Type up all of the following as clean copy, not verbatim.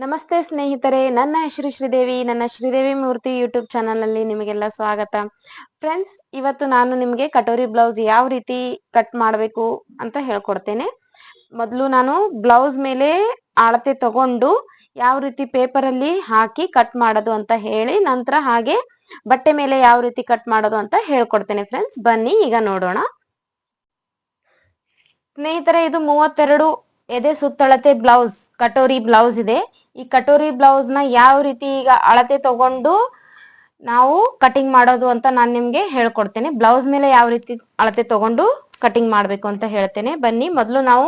ನಮಸ್ತೆ ಸ್ನೇಹಿತರೆ, ನನ್ನ ಹೆಸರು ಶ್ರೀದೇವಿ. ನನ್ನ ಶ್ರೀದೇವಿ ಮೂರ್ತಿ ಯೂಟ್ಯೂಬ್ ಚಾನಲ್ ನಲ್ಲಿ ನಿಮಗೆಲ್ಲ ಸ್ವಾಗತ. ಫ್ರೆಂಡ್ಸ್, ಇವತ್ತು ನಾನು ನಿಮಗೆ ಕಟೋರಿ ಬ್ಲೌಸ್ ಯಾವ ರೀತಿ ಕಟ್ ಮಾಡಬೇಕು ಅಂತ ಹೇಳ್ಕೊಡ್ತೇನೆ. ಮೊದಲು ನಾನು ಬ್ಲೌಸ್ ಮೇಲೆ ಅಳತೆ ತಗೊಂಡು ಯಾವ ರೀತಿ ಪೇಪರ್ ಅಲ್ಲಿ ಹಾಕಿ ಕಟ್ ಮಾಡೋದು ಅಂತ ಹೇಳಿ, ನಂತರ ಹಾಗೆ ಬಟ್ಟೆ ಮೇಲೆ ಯಾವ ರೀತಿ ಕಟ್ ಮಾಡೋದು ಅಂತ ಹೇಳ್ಕೊಡ್ತೇನೆ. ಫ್ರೆಂಡ್ಸ್, ಬನ್ನಿ ಈಗ ನೋಡೋಣ. ಸ್ನೇಹಿತರೆ, ಇದು 32 ಎದೆ ಸುತ್ತಳತೆ ಬ್ಲೌಸ್, ಕಟೋರಿ ಬ್ಲೌಸ್ ಇದೆ. ಈ ಕಟೋರಿ ಬ್ಲೌಸ್ ನ ಯಾವ ರೀತಿ ಈಗ ಅಳತೆ ತಗೊಂಡು ನಾವು ಕಟಿಂಗ್ ಮಾಡೋದು ಅಂತ ನಾನು ನಿಮ್ಗೆ ಹೇಳ್ಕೊಡ್ತೇನೆ. ಬ್ಲೌಸ್ ಮೇಲೆ ಯಾವ ರೀತಿ ಅಳತೆ ತಗೊಂಡು ಕಟಿಂಗ್ ಮಾಡ್ಬೇಕು ಅಂತ ಹೇಳ್ತೇನೆ. ಬನ್ನಿ, ಮೊದಲು ನಾವು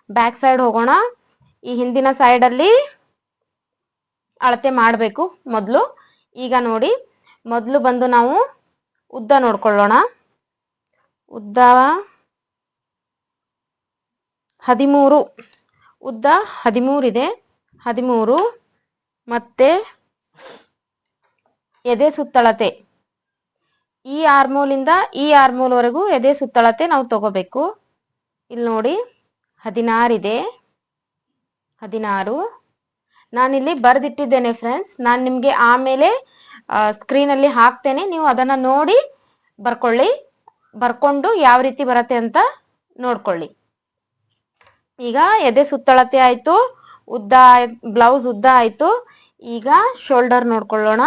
ಬ್ಯಾಕ್ ಸೈಡ್ ಹೋಗೋಣ. ಈ ಹಿಂದಿನ ಸೈಡ್ ಅಲ್ಲಿ ಅಳತೆ ಮಾಡಬೇಕು ಮೊದಲು. ಈಗ ನೋಡಿ, ಮೊದಲು ಬಂದು ನಾವು ಉದ್ದ ನೋಡ್ಕೊಳ್ಳೋಣ. ಉದ್ದ 13, ಉದ್ದ 13 ಇದೆ. 13 ಮತ್ತೆ ಎದೆ ಸುತ್ತಳತೆ ಈ ಆರ್ಮೋಲಿಂದ ಈ ಆರ್ಮೋಲ್ ವರೆಗೂ ಎದೆ ಸುತ್ತಳತೆ ನಾವು ತಗೋಬೇಕು. ಇಲ್ಲಿ ನೋಡಿ 16 ಇದೆ. 16 ನಾನಿಲ್ಲಿ ಬರೆದಿಟ್ಟಿದ್ದೇನೆ ಫ್ರೆಂಡ್ಸ್. ನಾನು ನಿಮ್ಗೆ ಆಮೇಲೆ ಸ್ಕ್ರೀನ್ ಅಲ್ಲಿ ಹಾಕ್ತೇನೆ, ನೀವು ಅದನ್ನ ನೋಡಿ ಬರ್ಕೊಂಡು ಯಾವ ರೀತಿ ಬರತ್ತೆ ಅಂತ ನೋಡ್ಕೊಳ್ಳಿ. ಈಗ ಎದೆ ಸುತ್ತಳತೆ ಆಯ್ತು, ಉದ್ದ ಬ್ಲೌಸ್ ಉದ್ದ ಆಯ್ತು. ಈಗ ಶೋಲ್ಡರ್ ನೋಡ್ಕೊಳ್ಳೋಣ.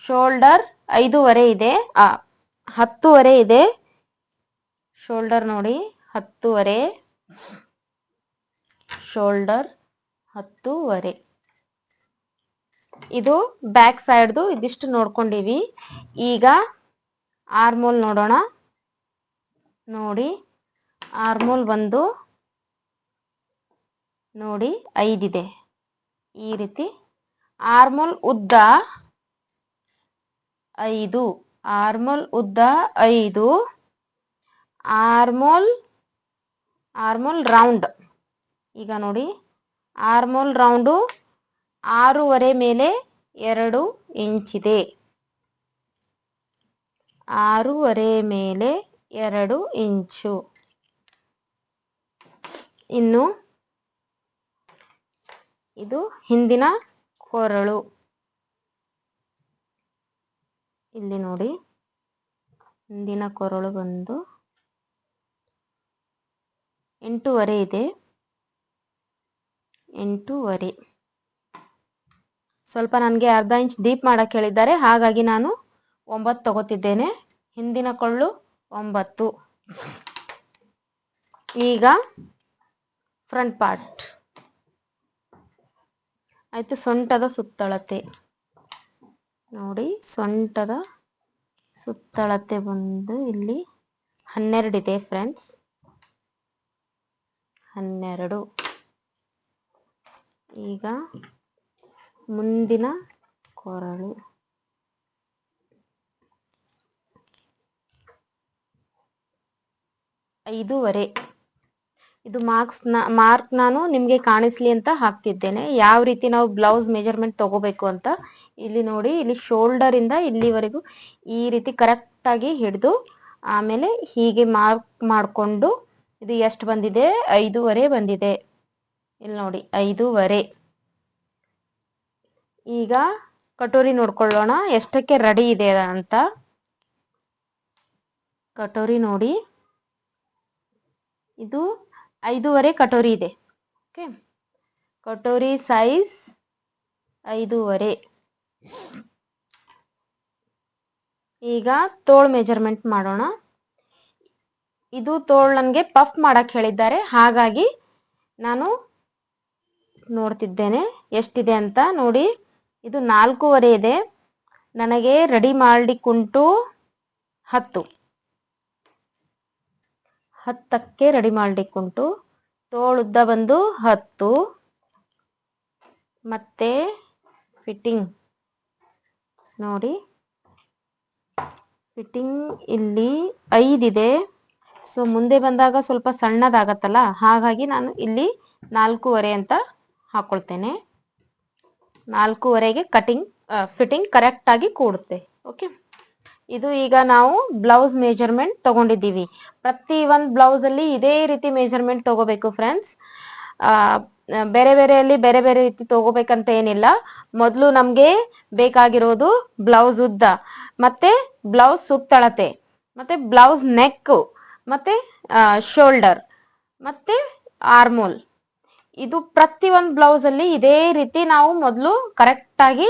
ಶೋಲ್ಡರ್ 5.5 ಇದೆ, 10.5 ಇದೆ. ಶೋಲ್ಡರ್ ನೋಡಿ 10.5, ಶೋಲ್ಡರ್ 10.5. ಇದು ಬ್ಯಾಕ್ ಸೈಡ್ದು ಇದಿಷ್ಟು ನೋಡ್ಕೊಂಡಿವಿ. ಈಗ ಆರ್ಮೋಲ್ ನೋಡೋಣ. ನೋಡಿ, ಆರ್ಮೋಲ್ ಬಂದು ನೋಡಿ 5 ಇದೆ. ಈ ರೀತಿ ಆರ್ಮೋಲ್ ಉದ್ದ 5, ಆರ್ಮೋಲ್ ಉದ್ದ 5, ಆರ್ಮೋಲ್ ರೌಂಡ್. ಈಗ ನೋಡಿ, ಆರ್ಮೋಲ್ ರೌಂಡು 6.5 ಮೇಲೆ 2 ಇಂಚ್ ಇದೆ. 6.5 ಮೇಲೆ 2 ಇಂಚು. ಇನ್ನು ಇದು ಹಿಂದಿನ ಕೊರಳು. ಇಲ್ಲಿ ನೋಡಿ, ಹಿಂದಿನ ಕೊರಳು ಬಂದು 8.5 ಇದೆ. 8.5. ಸ್ವಲ್ಪ ನನಗೆ ಅರ್ಧ ಇಂಚ್ ಡೀಪ್ ಮಾಡಕ್ ಹೇಳಿದ್ದಾರೆ, ಹಾಗಾಗಿ ನಾನು 9 ತಗೋತಿದ್ದೇನೆ. ಹಿಂದಿನ ಕೊಳ್ಳು 9. ಈಗ ಫ್ರಂಟ್ ಪಾರ್ಟ್ ಆಯ್ತು. ಸೊಂಟದ ಸುತ್ತಳತೆ ನೋಡಿ, ಸೊಂಟದ ಸುತ್ತಳತೆ ಬಂದು ಇಲ್ಲಿ 12 ಇದೆ ಫ್ರೆಂಡ್ಸ್. 12. ಈಗ ಮುಂದಿನ ಕೊರಳು 5.5. ಇದು ಮಾರ್ಕ್ ನಾನು ನಿಮ್ಗೆ ಕಾಣಿಸ್ಲಿ ಅಂತ ಹಾಕ್ತಿದ್ದೇನೆ, ಯಾವ ರೀತಿ ನಾವು ಬ್ಲೌಸ್ ಮೆಜರ್ಮೆಂಟ್ ತಗೋಬೇಕು ಅಂತ. ಇಲ್ಲಿ ನೋಡಿ, ಇಲ್ಲಿ ಶೋಲ್ಡರ್ ಇಂದ ಇಲ್ಲಿವರೆಗೂ ಈ ರೀತಿ ಕರೆಕ್ಟ್ ಆಗಿ ಹಿಡಿದು ಆಮೇಲೆ ಹೀಗೆ ಮಾರ್ಕ್ ಮಾಡಿಕೊಂಡು ಇದು ಎಷ್ಟು ಬಂದಿದೆ? 5.5 ಬಂದಿದೆ. ಇಲ್ಲಿ ನೋಡಿ 5.5. ಈಗ ಕಟೋರಿ ನೋಡ್ಕೊಳ್ಳೋಣ ಎಷ್ಟಕ್ಕೆ ರೆಡಿ ಇದೆ ಅಂತ. ಕಟೋರಿ ನೋಡಿ, ಇದು 5.5 ಕಟೋರಿ ಇದೆ. Okay, katori size 5.5. ಈಗ ತೋಳು ಮೆಜರ್ಮೆಂಟ್ ಮಾಡೋಣ. ಇದು ತೋಳು ನನಗೆ ಪಫ್ ಮಾಡಕ್ ಹೇಳಿದ್ದಾರೆ, ಹಾಗಾಗಿ ನಾನು ನೋಡ್ತಿದ್ದೇನೆ ಎಷ್ಟಿದೆ ಅಂತ. ನೋಡಿ, ಇದು 4.5 ಇದೆ. ನನಗೆ ರೆಡಿ ಮಾಡಿಕೊಂಡು 10ಕ್ಕೆ ರೆಡಿ ಮಾಡಿಕೊಂಡು ತೋಳುದ್ದ ಬಂದು 10. ಮತ್ತೆ ಫಿಟ್ಟಿಂಗ್ ನೋಡಿ, ಫಿಟ್ಟಿಂಗ್ ಇಲ್ಲಿ 5 ಇದೆ. ಸೊ ಮುಂದೆ ಬಂದಾಗ ಸ್ವಲ್ಪ ಸಣ್ಣದಾಗತ್ತಲ್ಲ, ಹಾಗಾಗಿ ನಾನು ಇಲ್ಲಿ 4.5 ಅಂತ ಹಾಕೊಳ್ತೇನೆ. 4.5ಗೆ ಫಿಟ್ಟಿಂಗ್ ಕರೆಕ್ಟ್ ಆಗಿ ಕೂಡುತ್ತೆ. ಓಕೆ, ಇದು ಈಗ ನಾವು ಬ್ಲೌಸ್ ಮೆಜರ್ಮೆಂಟ್ ತಗೊಂಡಿದ್ದೀವಿ. ಪ್ರತಿ ಒಂದು ಬ್ಲೌಸ್ ಅಲ್ಲಿ ಇದೇ ರೀತಿ ಮೆಜರ್ಮೆಂಟ್ ತಗೋಬೇಕು ಫ್ರೆಂಡ್ಸ್. ಬೇರೆ ಬೇರೆಯಲ್ಲಿ ಬೇರೆ ಬೇರೆ ರೀತಿ ತಗೋಬೇಕಂತ ಏನಿಲ್ಲ. ಮೊದಲು ನಮ್ಗೆ ಬೇಕಾಗಿರೋದು ಬ್ಲೌಸ್ ಉದ್ದ, ಮತ್ತೆ ಬ್ಲೌಸ್ ಸುತ್ತಳತೆ, ಮತ್ತೆ ಬ್ಲೌಸ್ ನೆಕ್, ಮತ್ತೆ ಶೋಲ್ಡರ್, ಮತ್ತೆ ಆರ್ಮೋಲ್. ಇದು ಪ್ರತಿ ಒಂದು ಬ್ಲೌಸ್ ಅಲ್ಲಿ ಇದೇ ರೀತಿ ನಾವು ಮೊದಲು ಕರೆಕ್ಟ್ ಆಗಿ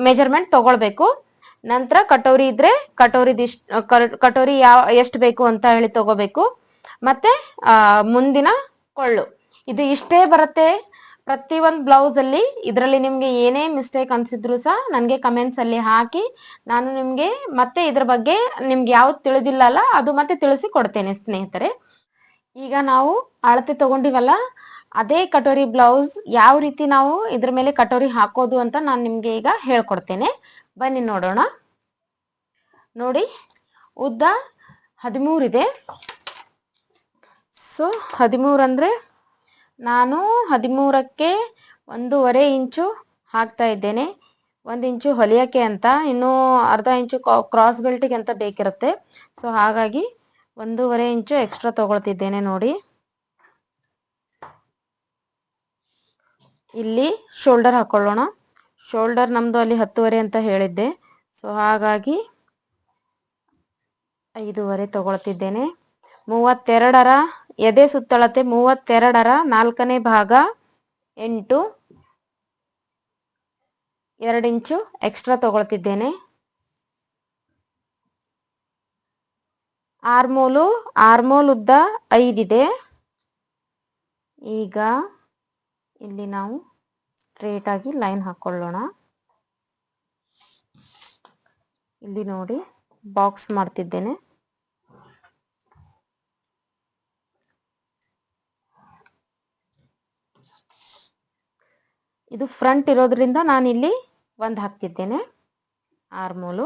ಮೆಜರ್ಮೆಂಟ್ ತಗೊಳ್ಬೇಕು. ನಂತರ ಕಟೋರಿ ಇದ್ರೆ ಕಟೋರಿ ಎಷ್ಟು ಬೇಕು ಅಂತ ಹೇಳಿ ತಗೋಬೇಕು. ಮತ್ತೆ ಮುಂದಿನ ಕೊಳ್ಳು, ಇದು ಇಷ್ಟೇ ಬರುತ್ತೆ ಪ್ರತಿ ಒಂದು ಬ್ಲೌಸ್ ಅಲ್ಲಿ. ಇದರಲ್ಲಿ ನಿಮ್ಗೆ ಏನೇ ಮಿಸ್ಟೇಕ್ ಅನ್ಸಿದ್ರು ಸಹ ನನಗೆ ಕಮೆಂಟ್ಸ್ ಅಲ್ಲಿ ಹಾಕಿ, ನಾನು ನಿಮ್ಗೆ ಮತ್ತೆ ಇದ್ರ ಬಗ್ಗೆ ನಿಮ್ಗೆ ಯಾವ್ದು ತಿಳಿದಿಲ್ಲ ಅಲ್ಲ ಅದು ಮತ್ತೆ ತಿಳಿಸಿ ಕೊಡ್ತೇನೆ ಸ್ನೇಹಿತರೆ. ಈಗ ನಾವು ಅಳತೆ ತಗೊಂಡಿವಲ್ಲ, ಅದೇ ಕಟೋರಿ ಬ್ಲೌಸ್ ಯಾವ ರೀತಿ ನಾವು ಇದ್ರ ಮೇಲೆ ಕಟೋರಿ ಹಾಕೋದು ಅಂತ ನಾನು ನಿಮ್ಗೆ ಈಗ ಹೇಳ್ಕೊಡ್ತೇನೆ. ಬನ್ನಿ ನೋಡೋಣ. ನೋಡಿ, ಉದ್ದ 13 ಇದೆ. ಸೊ 13 ಅಂದ್ರೆ ನಾನು 13ಕ್ಕೆ 1.5 ಇಂಚು ಹಾಕ್ತಾ ಇದ್ದೇನೆ. 1 ಇಂಚು ಹೊಲಿಯಕ್ಕೆ ಅಂತ, ಇನ್ನು ಅರ್ಧ ಇಂಚು ಕ್ರಾಸ್ ಬೆಲ್ಟ್ಗೆ ಅಂತ ಬೇಕಿರುತ್ತೆ. ಸೊ ಹಾಗಾಗಿ 1.5 ಇಂಚು ಎಕ್ಸ್ಟ್ರಾ ತಗೊಳ್ತಿದ್ದೇನೆ. ನೋಡಿ, ಇಲ್ಲಿ ಶೋಲ್ಡರ್ ಹಾಕೊಳ್ಳೋಣ. ಶೋಲ್ಡರ್ ನಮ್ದು ಅಲ್ಲಿ 10.5 ಅಂತ ಹೇಳಿದ್ದೆ. ಸೊ ಹಾಗಾಗಿ 5.5 ತಗೊಳ್ತಿದ್ದೇನೆ. 32ರ ಎದೆ ಸುತ್ತಳತೆ 32ರ 4ನೇ ಭಾಗ 8, 2 ಇಂಚು ಎಕ್ಸ್ಟ್ರಾ ತಗೊಳ್ತಿದ್ದೇನೆ. ಆರ್ಮೋಲ್ ಉದ್ದ 5 ಇದೆ. ಈಗ ಇಲ್ಲಿ ನಾವು ಸ್ಟ್ರೇಟ್ ಆಗಿ ಲೈನ್ ಹಾಕೊಳ್ಳೋಣ. ಇಲ್ಲಿ ನೋಡಿ, ಬಾಕ್ಸ್ ಮಾಡ್ತಿದ್ದೇನೆ. ಇದು ಫ್ರಂಟ್ ಇರೋದ್ರಿಂದ ನಾನು ಇಲ್ಲಿ 1 ಹಾಕ್ತಿದ್ದೇನೆ. ಆರ್ಮೋಲು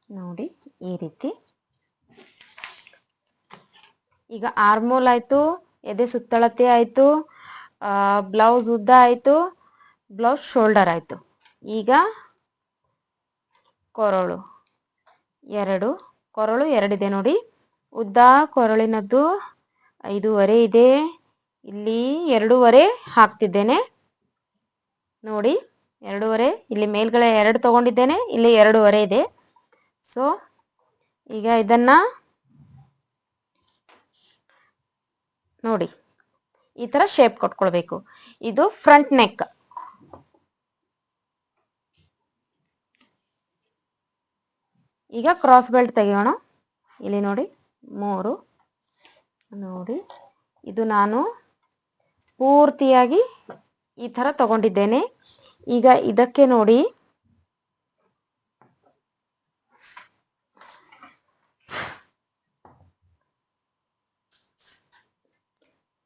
ನೋಡಿ ಈ ರೀತಿ. ಈಗ ಆರ್ಮೋಲ್ ಆಯ್ತು, ಎದೆ ಸುತ್ತಳತೆ ಆಯ್ತು, ಬ್ಲೌಸ್ ಉದ್ದ ಆಯ್ತು, ಬ್ಲೌಸ್ ಶೋಲ್ಡರ್ ಆಯ್ತು. ಈಗ ಕೊರಳು 2 ಇದೆ ನೋಡಿ. ಉದ್ದ ಕೊರಳಿನದ್ದು 5.5 ಇದೆ. ಇಲ್ಲಿ 2.5 ಹಾಕ್ತಿದ್ದೇನೆ. ನೋಡಿ, 2.5. ಇಲ್ಲಿ ಮೇಲ್ಗಡೆ 2 ತಗೊಂಡಿದ್ದೇನೆ, ಇಲ್ಲಿ 2.5 ಇದೆ. ಸೊ ಈಗ ಇದನ್ನ ನೋಡಿ ಈ ತರ ಶೇಪ್ ಕೊಟ್ಕೊಳ್ಬೇಕು. ಇದು ಫ್ರಂಟ್ ನೆಕ್. ಈಗ ಕ್ರಾಸ್ ಬೆಲ್ಟ್ ತೆಗೆಯೋಣ. ಇಲ್ಲಿ ನೋಡಿ 3. ನೋಡಿ, ಇದು ನಾನು ಪೂರ್ತಿಯಾಗಿ ಈ ತರ ತಗೊಂಡಿದ್ದೇನೆ. ಈಗ ಇದಕ್ಕೆ ನೋಡಿ,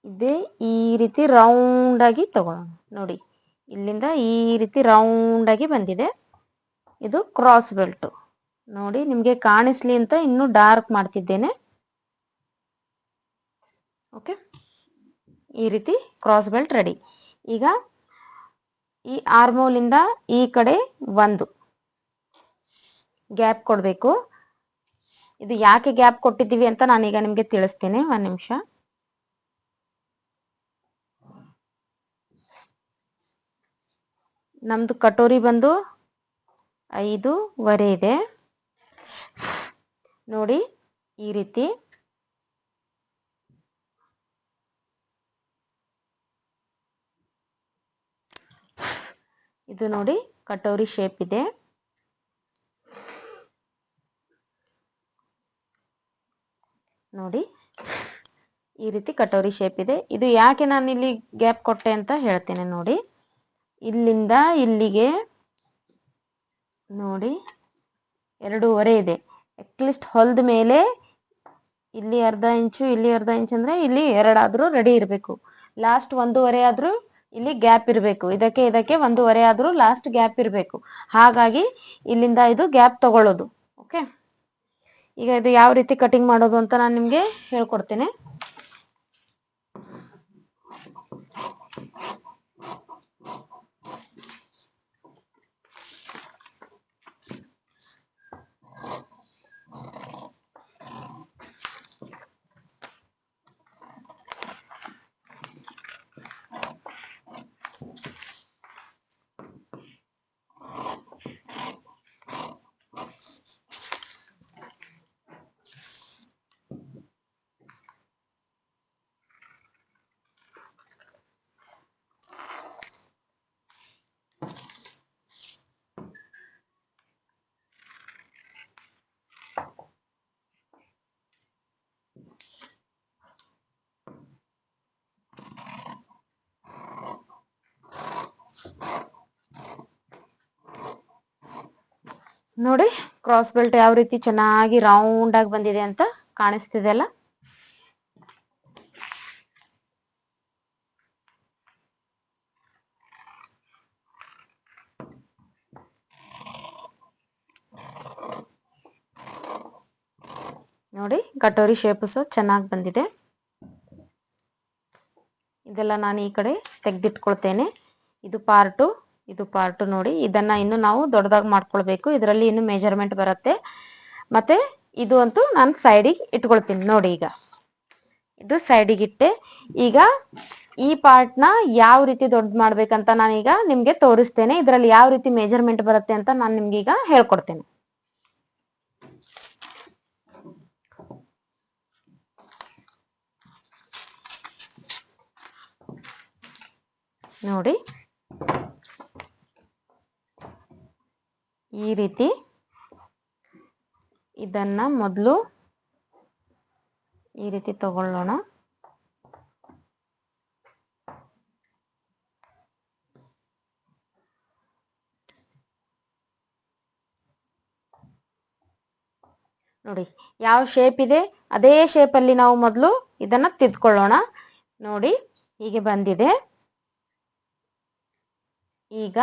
ಇದೇ ಈ ರೀತಿ ರೌಂಡ್ ಆಗಿ ತಗೊಳ್ಳೋಣ. ನೋಡಿ, ಇಲ್ಲಿಂದ ಈ ರೀತಿ ರೌಂಡ್ ಆಗಿ ಬಂದಿದೆ. ಇದು ಕ್ರಾಸ್ ಬೆಲ್ಟ್. ನೋಡಿ, ನಿಮ್ಗೆ ಕಾಣಿಸ್ಲಿ ಅಂತ ಇನ್ನೂ ಡಾರ್ಕ್ ಮಾಡ್ತಿದ್ದೇನೆ. ಓಕೆ, ಈ ರೀತಿ ಕ್ರಾಸ್ ಬೆಲ್ಟ್ ರೆಡಿ. ಈಗ ಈ ಆರ್ಮೋಲಿಂದ ಈ ಕಡೆ 1 ಗ್ಯಾಪ್ ಕೊಡಬೇಕು. ಇದು ಯಾಕೆ ಗ್ಯಾಪ್ ಕೊಟ್ಟಿದ್ದೀವಿ ಅಂತ ನಾನೀಗ ನಿಮ್ಗೆ ತಿಳಿಸ್ತೇನೆ. 1 ನಿಮಿಷ. ನಮ್ದು ಕಟೋರಿ ಬಂದು 5.5 ಇದೆ. ನೋಡಿ, ಈ ರೀತಿ ಇದು ನೋಡಿ ಕಟೋರಿ ಶೇಪ್ ಇದೆ. ನೋಡಿ, ಈ ರೀತಿ ಕಟೋರಿ ಶೇಪ್ ಇದೆ. ಇದು ಯಾಕೆ ನಾನು ಇಲ್ಲಿ ಗ್ಯಾಪ್ ಕೊಟ್ಟೆ ಅಂತ ಹೇಳ್ತೇನೆ. ನೋಡಿ, ಇಲ್ಲಿಂದ ಇಲ್ಲಿಗೆ ನೋಡಿ 2.5 ಇದೆ. ಅಟ್ಲೀಸ್ಟ್ ಹೊಲ್ದ ಮೇಲೆ ಇಲ್ಲಿ ಅರ್ಧ ಇಂಚು, ಇಲ್ಲಿ ಅರ್ಧ ಇಂಚು, ಅಂದ್ರೆ ಇಲ್ಲಿ 2 ಆದ್ರೂ ರೆಡಿ ಇರಬೇಕು. ಲಾಸ್ಟ್ 1.5 ಆದ್ರೂ ಇಲ್ಲಿ ಗ್ಯಾಪ್ ಇರಬೇಕು. ಇದಕ್ಕೆ 1.5 ಆದ್ರೂ ಲಾಸ್ಟ್ ಗ್ಯಾಪ್ ಇರಬೇಕು. ಹಾಗಾಗಿ ಇಲ್ಲಿಂದ ಇದು ಗ್ಯಾಪ್ ತಗೊಳ್ಳೋದು. ಓಕೆ, ಈಗ ಇದು ಯಾವ ರೀತಿ ಕಟಿಂಗ್ ಮಾಡೋದು ಅಂತ ನಾನು ನಿಮ್ಗೆ ಹೇಳ್ಕೊಡ್ತೇನೆ. ನೋಡಿ ಕ್ರಾಸ್ ಬೆಲ್ಟ್ ಯಾವ ರೀತಿ ಚೆನ್ನಾಗಿ ರೌಂಡ್ ಆಗಿ ಬಂದಿದೆ ಅಂತ ಕಾಣಿಸ್ತಿದೆ ಅಲ್ಲ. ನೋಡಿ ಕಟೋರಿ ಶೇಪ್ ಸಹ ಚೆನ್ನಾಗಿ ಬಂದಿದೆ. ಇದೆಲ್ಲ ನಾನು ಈ ಕಡೆ ತೆಗೆದಿಟ್ಕೊಳ್ತೇನೆ. ಇದು ಪಾರ್ಟು ನೋಡಿ. ಇದನ್ನ ಇನ್ನು ನಾವು ದೊಡ್ಡದಾಗಿ ಮಾಡ್ಕೊಳ್ಬೇಕು. ಇದರಲ್ಲಿ ಇನ್ನು ಮೆಜರ್ಮೆಂಟ್ ಬರುತ್ತೆ. ಮತ್ತೆ ಇದು ಅಂತೂ ನಾನು ಸೈಡಿಗೆ ಇಟ್ಕೊಳ್ತೀನಿ. ನೋಡಿ ಈಗ ಇದು ಸೈಡಿಗೆ ಇಟ್ಟೆ. ಈಗ ಈ ಪಾರ್ಟ್ನ ಯಾವ ರೀತಿ ದೊಡ್ಡ ಮಾಡ್ಬೇಕಂತ ನಾನೀಗ ನಿಮ್ಗೆ ತೋರಿಸ್ತೇನೆ. ಇದರಲ್ಲಿ ಯಾವ ರೀತಿ ಮೆಜರ್ಮೆಂಟ್ ಬರುತ್ತೆ ಅಂತ ನಾನು ನಿಮ್ಗೆ ಈಗ ಹೇಳ್ಕೊಡ್ತೇನೆ. ನೋಡಿ ಈ ರೀತಿ ಇದನ್ನ ಮೊದಲು ಈ ರೀತಿ ತಗೊಳ್ಳೋಣ. ನೋಡಿ ಯಾವ ಶೇಪ್ ಇದೆ ಅದೇ ಶೇಪ್ ಅಲ್ಲಿ ನಾವು ಮೊದಲು ಇದನ್ನ ತಿದ್ಕೊಳ್ಳೋಣ. ನೋಡಿ ಹೀಗೆ ಬಂದಿದೆ. ಈಗ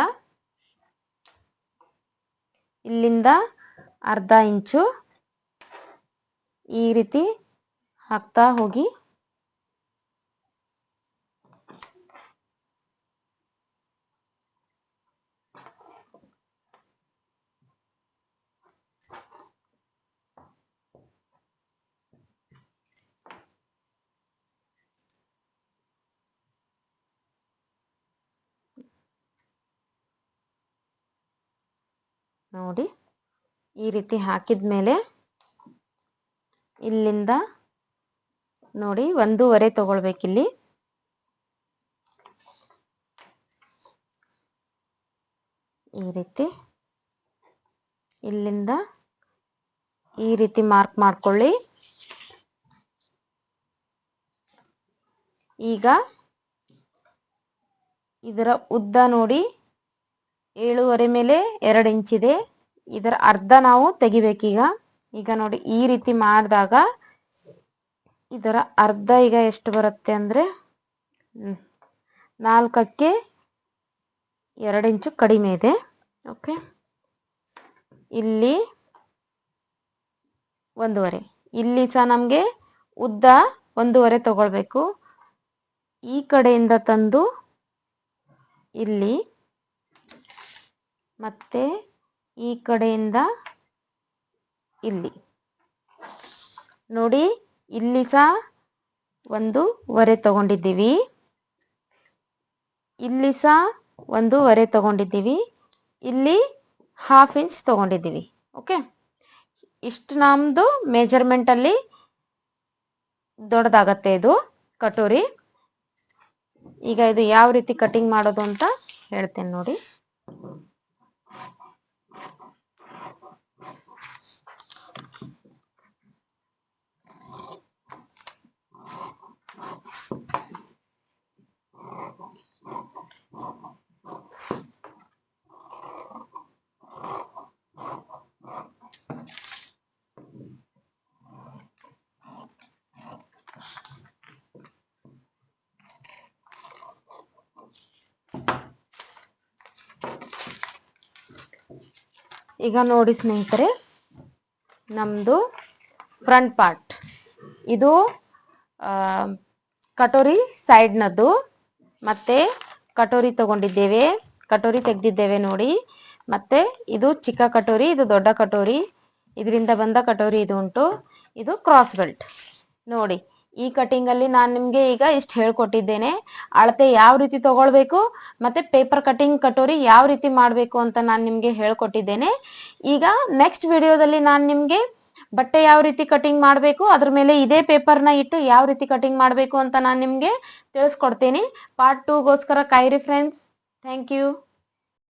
ಇಲ್ಲಿಂದ ಅರ್ಧ ಇಂಚು ಈ ರೀತಿ ಹಾಕ್ತಾ ಹೋಗಿ ನೋಡಿ ಈ ರೀತಿ ಹಾಕಿದ್ಮೇಲೆ ಇಲ್ಲಿಂದ ನೋಡಿ 1.5 ತಗೊಳ್ಬೇಕಿಲ್ಲಿ. ಈ ರೀತಿ ಇಲ್ಲಿಂದ ಈ ರೀತಿ ಮಾರ್ಕ್ ಮಾಡ್ಕೊಳ್ಳಿ. ಈಗ ಇದರ ಉದ್ದ ನೋಡಿ 7.5 ಮೇಲೆ 2 ಇಂಚಿದೆ. ಇದರ ಅರ್ಧ ನಾವು ತೆಗಿಬೇಕೀಗ. ಈಗ ನೋಡಿ ಈ ರೀತಿ ಮಾಡಿದಾಗ ಇದರ ಅರ್ಧ ಈಗ ಎಷ್ಟು ಬರುತ್ತೆ ಅಂದ್ರೆ 4ಕ್ಕೆ 2 ಇಂಚು ಕಡಿಮೆ ಇದೆ. ಓಕೆ, ಇಲ್ಲಿ 1.5. ಇಲ್ಲಿ ಸಹ ನಮಗೆ ಉದ್ದ 1.5 ತಗೊಳ್ಬೇಕು. ಈ ಕಡೆಯಿಂದ ತಂದು ಇಲ್ಲಿ ಮತ್ತೆ ಈ ಕಡೆಯಿಂದ ಇಲ್ಲಿ ನೋಡಿ ಇಲ್ಲಿ ಸಹ 1.5 ತಗೊಂಡಿದ್ದೀವಿ. ಇಲ್ಲಿ ಸಹ 1.5 ತಗೊಂಡಿದ್ದೀವಿ. ಇಲ್ಲಿ 1/2 ಇಂಚ್ ತಗೊಂಡಿದ್ದೀವಿ. ಓಕೆ, ಇಷ್ಟು ನಮ್ದು ಮೆಜರ್ಮೆಂಟ್ ಅಲ್ಲಿ ದೊಡ್ಡದಾಗತ್ತೆ ಇದು ಕಟೋರಿ. ಈಗ ಇದು ಯಾವ ರೀತಿ ಕಟಿಂಗ್ ಮಾಡೋದು ಅಂತ ಹೇಳ್ತೇನೆ ನೋಡಿ. ಈಗ ನೋಡಿ ಸ್ನೇಹಿತರೆ, ನಮ್ದು ಫ್ರಂಟ್ ಪಾರ್ಟ್ ಇದು ಕಟೋರಿ ಸೈಡ್ನದ್ದು. ಮತ್ತೆ ಕಟೋರಿ ತಗೊಂಡಿದ್ದೇವೆ, ಕಟೋರಿ ತೆಗೆದಿದ್ದೇವೆ ನೋಡಿ. ಮತ್ತೆ ಇದು ಚಿಕ್ಕ ಕಟೋರಿ, ಇದು ದೊಡ್ಡ ಕಟೋರಿ, ಇದರಿಂದ ಬಂದ ಕಟೋರಿ ಇದು ಉಂಟು. ಇದು ಕ್ರಾಸ್ ಬೆಲ್ಟ್. ನೋಡಿ ಈ ಕಟಿಂಗ್ ಅಲ್ಲಿ ನಾನು ನಿಮ್ಗೆ ಈಗ ಇಷ್ಟು ಹೇಳ್ಕೊಟ್ಟಿದ್ದೇನೆ. ಅಳತೆ ಯಾವ ರೀತಿ ತಗೊಳ್ಬೇಕು ಮತ್ತೆ ಪೇಪರ್ ಕಟಿಂಗ್ ಕಟೋರಿ ಯಾವ ರೀತಿ ಮಾಡಬೇಕು ಅಂತ ನಾನು ನಿಮ್ಗೆ ಹೇಳ್ಕೊಟ್ಟಿದ್ದೇನೆ. ಈಗ ನೆಕ್ಸ್ಟ್ ವಿಡಿಯೋದಲ್ಲಿ ನಾನು ನಿಮ್ಗೆ ಬಟ್ಟೆ ಯಾವ ರೀತಿ ಕಟಿಂಗ್ ಮಾಡಬೇಕು, ಅದ್ರ ಮೇಲೆ ಇದೇ ಪೇಪರ್ನ ಇಟ್ಟು ಯಾವ ರೀತಿ ಕಟಿಂಗ್ ಮಾಡಬೇಕು ಅಂತ ನಾನು ನಿಮ್ಗೆ ತಿಳಿಸ್ಕೊಡ್ತೀನಿ. ಪಾರ್ಟ್ 2ಗೋಸ್ಕರ ಕಾಯಿರಿ ಫ್ರೆಂಡ್ಸ್. Thank you.